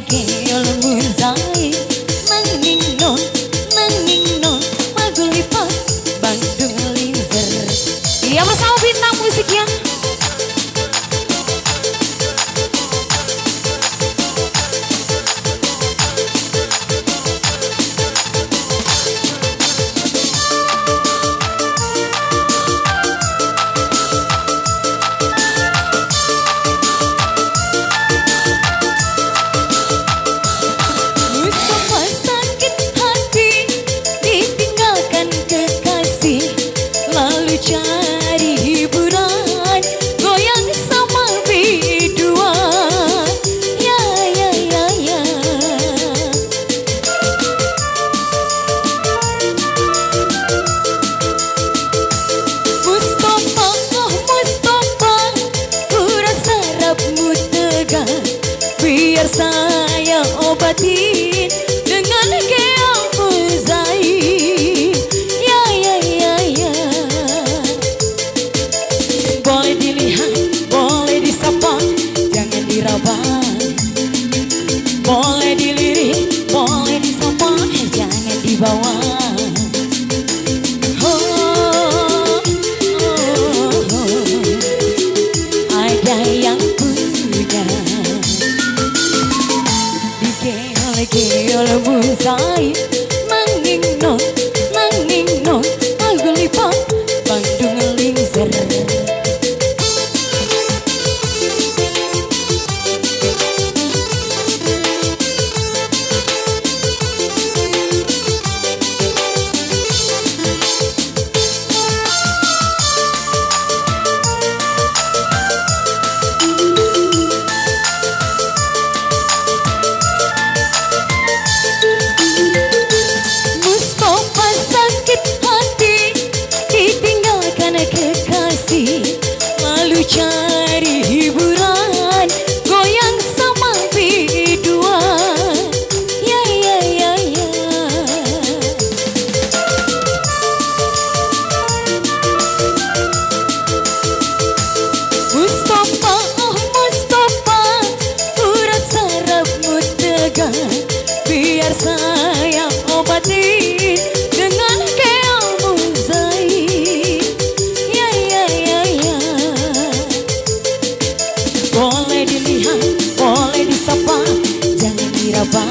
keol musai nanging non magulipot Bandung linzer. Iya bersama Bintang Musik ya. Cari hiburan, goyang sama biduan. Ya ya ya ya. Mustafa, oh Mustafa, ku rasa sarafmu tegar. Biar saya obatin dengan keamu zain. Ya ya ya ya. Boleh dilihat, boleh disapa, jangan diraba. Boleh dilirik, boleh disapa, jangan dibawa. Oh, oh, oh. Ada yang punya dikeol musai nanging non aku lipat Bandung lingser. Lalu cari hiburan, goyang sama biduan. Ya ya ya ya. Mustafa, oh Mustafa, urat sarafmu tegar. Biar saya obatin dengan keamu zain. Boleh dilihat, boleh disapa, jangan diraba.